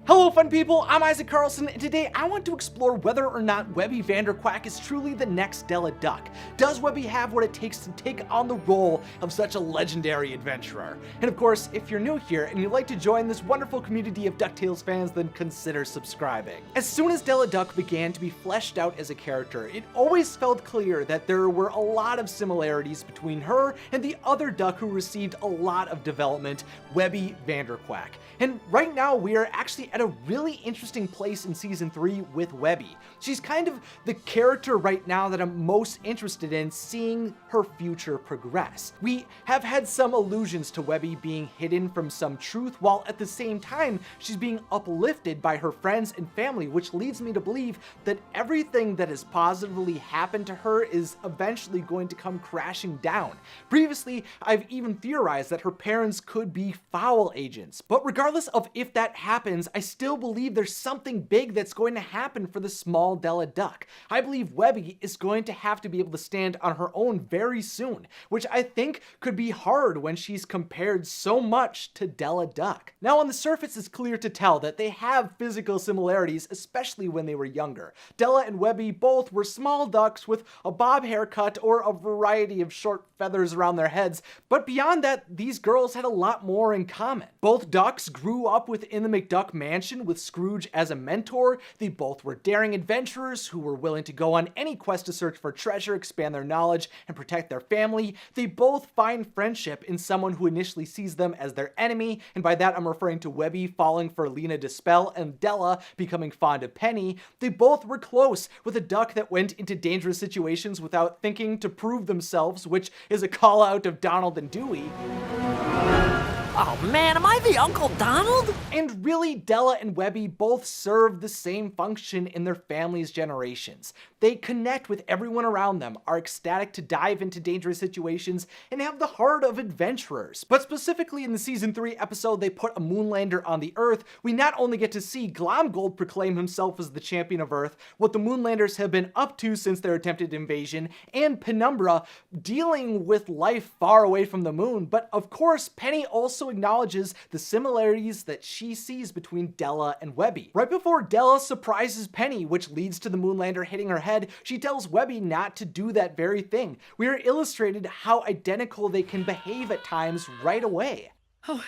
Hello fun people, I'm Isaac Carlson, and today I want to explore whether or not Webby Vanderquack is truly the next Della Duck. Does Webby have what it takes to take on the role of such a legendary adventurer? And of course, if you're new here and you'd like to join this wonderful community of DuckTales fans, then consider subscribing. As soon as Della Duck began to be fleshed out as a character, it always felt clear that there were a lot of similarities between her and the other duck who received a lot of development, Webby Vanderquack. And right now we are actually at a really interesting place in season 3 with Webby. She's kind of the character right now that I'm most interested in seeing her future progress. We have had some allusions to Webby being hidden from some truth, while at the same time she's being uplifted by her friends and family, which leads me to believe that everything that has positively happened to her is eventually going to come crashing down. Previously, I've even theorized that her parents could be foul agents, but regardless of if that happens, I still believe there's something big that's going to happen for the small Della Duck. I believe Webby is going to have to be able to stand on her own very soon, which I think could be hard when she's compared so much to Della Duck. Now on the surface it's clear to tell that they have physical similarities, especially when they were younger. Della and Webby both were small ducks with a bob haircut or a variety of short feathers around their heads, but beyond that, these girls had a lot more in common. Both ducks grew up within the McDuck mansion with Scrooge as a mentor. They both were daring adventurers who were willing to go on any quest to search for treasure, expand their knowledge, and protect their family. They both find friendship in someone who initially sees them as their enemy, and by that I'm referring to Webby falling for Lena Dispel and Della becoming fond of Penny. They both were close, with a duck that went into dangerous situations without thinking to prove themselves, which is a call out of Donald and Dewey. Oh man, am I the Uncle Donald? And really, Della and Webby both serve the same function in their family's generations. They connect with everyone around them, are ecstatic to dive into dangerous situations, and have the heart of adventurers. But specifically in the season 3 episode they put a Moonlander on the Earth, we not only get to see Glomgold proclaim himself as the champion of Earth, what the Moonlanders have been up to since their attempted invasion, and Penumbra dealing with life far away from the moon, but of course Penny also acknowledges the similarities that she sees between Della and Webby. Right before Della surprises Penny, which leads to the Moonlander hitting her head, she tells Webby not to do that very thing. We are illustrated how identical they can behave at times right away. Oh,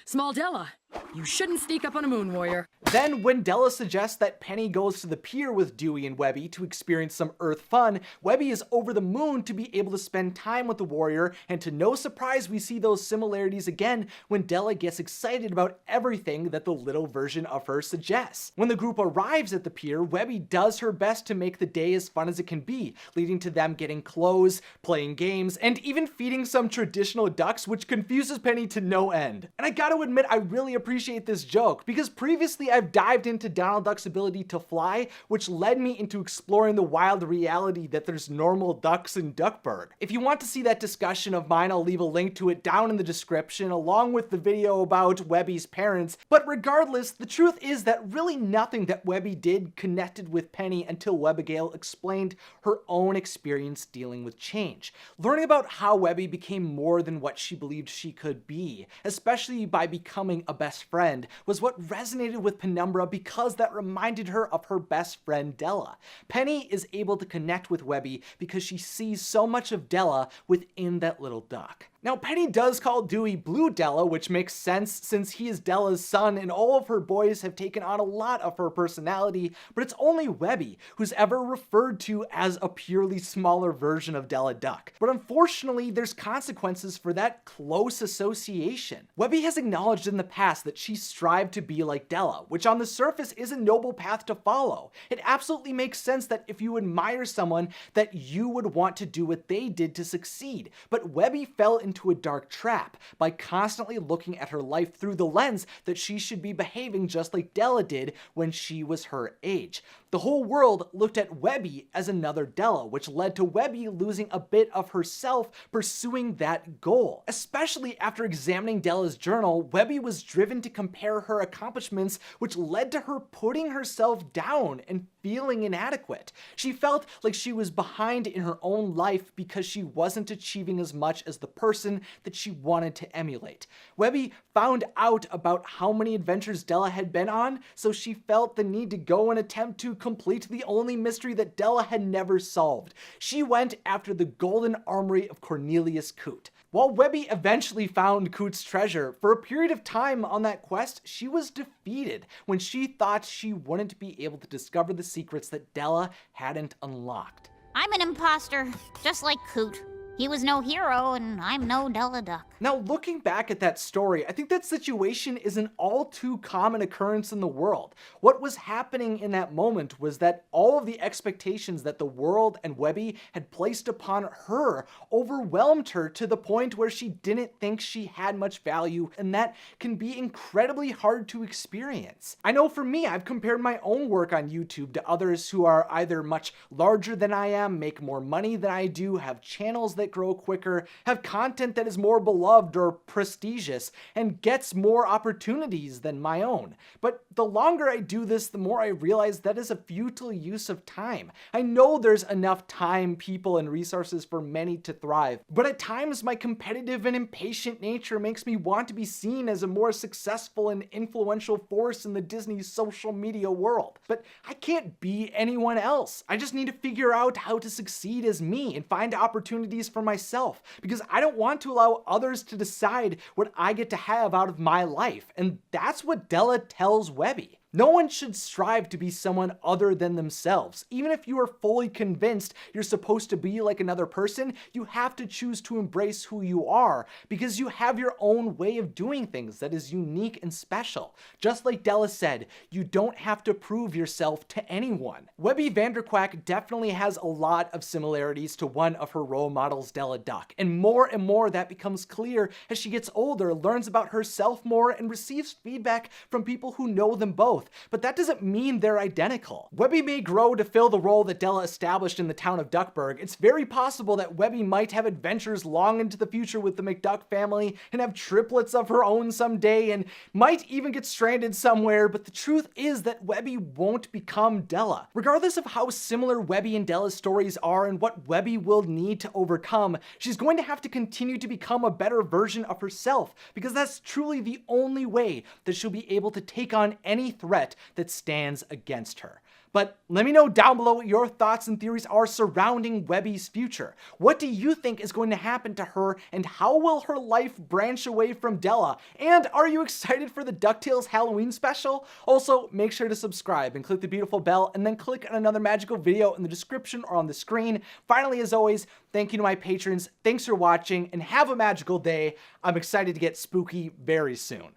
small Della, you shouldn't sneak up on a moon warrior. Then, when Della suggests that Penny goes to the pier with Dewey and Webby to experience some Earth fun, Webby is over the moon to be able to spend time with the warrior, and to no surprise we see those similarities again when Della gets excited about everything that the little version of her suggests. When the group arrives at the pier, Webby does her best to make the day as fun as it can be, leading to them getting clothes, playing games, and even feeding some traditional ducks, which confuses Penny to no end. And I gotta admit, I really appreciate this joke, because previously I've dived into Donald Duck's ability to fly, which led me into exploring the wild reality that there's normal ducks in Duckburg. If you want to see that discussion of mine, I'll leave a link to it down in the description, along with the video about Webby's parents. But regardless, the truth is that really nothing that Webby did connected with Penny until Webigail explained her own experience dealing with change. Learning about how Webby became more than what she believed she could be, especially by becoming a best friend, was what resonated with Penumbra, because that reminded her of her best friend Della. Penny is able to connect with Webby because she sees so much of Della within that little duck. Now, Penny does call Dewey Blue Della, which makes sense since he is Della's son and all of her boys have taken on a lot of her personality, but it's only Webby who's ever referred to as a purely smaller version of Della Duck. But unfortunately, there's consequences for that close association. Webby has acknowledged in the past that she strived to be like Della, which on the surface is a noble path to follow. It absolutely makes sense that if you admire someone, that you would want to do what they did to succeed. But Webby fell into a dark trap by constantly looking at her life through the lens that she should be behaving just like Della did when she was her age. The whole world looked at Webby as another Della, which led to Webby losing a bit of herself pursuing that goal. Especially after examining Della's journal, Webby was driven to compare her accomplishments, which led to her putting herself down and feeling inadequate. She felt like she was behind in her own life because she wasn't achieving as much as the person person that she wanted to emulate. Webby found out about how many adventures Della had been on, so she felt the need to go and attempt to complete the only mystery that Della had never solved. She went after the golden armory of Cornelius Coot. While Webby eventually found Coot's treasure, for a period of time on that quest, she was defeated when she thought she wouldn't be able to discover the secrets that Della hadn't unlocked. I'm an imposter, just like Coot. He was no hero, and I'm no Della Duck. Now, looking back at that story, I think that situation is an all too common occurrence in the world. What was happening in that moment was that all of the expectations that the world and Webby had placed upon her overwhelmed her to the point where she didn't think she had much value, and that can be incredibly hard to experience. I know for me, I've compared my own work on YouTube to others who are either much larger than I am, make more money than I do, have channels that grow quicker, have content that is more beloved or prestigious, and gets more opportunities than my own. But the longer I do this, the more I realize that is a futile use of time. I know there's enough time, people, and resources for many to thrive, but at times my competitive and impatient nature makes me want to be seen as a more successful and influential force in the Disney social media world. But I can't be anyone else. I just need to figure out how to succeed as me and find opportunities for myself, because I don't want to allow others to decide what I get to have out of my life. And that's what Della tells Webby. No one should strive to be someone other than themselves. Even if you are fully convinced you're supposed to be like another person, you have to choose to embrace who you are, because you have your own way of doing things that is unique and special. Just like Della said, you don't have to prove yourself to anyone. Webby Vanderquack definitely has a lot of similarities to one of her role models, Della Duck, and more that becomes clear as she gets older, learns about herself more, and receives feedback from people who know them both. But that doesn't mean they're identical. Webby may grow to fill the role that Della established in the town of Duckburg. It's very possible that Webby might have adventures long into the future with the McDuck family and have triplets of her own someday and might even get stranded somewhere, but the truth is that Webby won't become Della. Regardless of how similar Webby and Della's stories are and what Webby will need to overcome, she's going to have to continue to become a better version of herself, because that's truly the only way that she'll be able to take on any threat that stands against her. But let me know down below what your thoughts and theories are surrounding Webby's future. What do you think is going to happen to her, and how will her life branch away from Della? And are you excited for the DuckTales Halloween special? Also, make sure to subscribe and click the beautiful bell, and then click on another magical video in the description or on the screen. Finally, as always, thank you to my patrons. Thanks for watching, and have a magical day. I'm excited to get spooky very soon.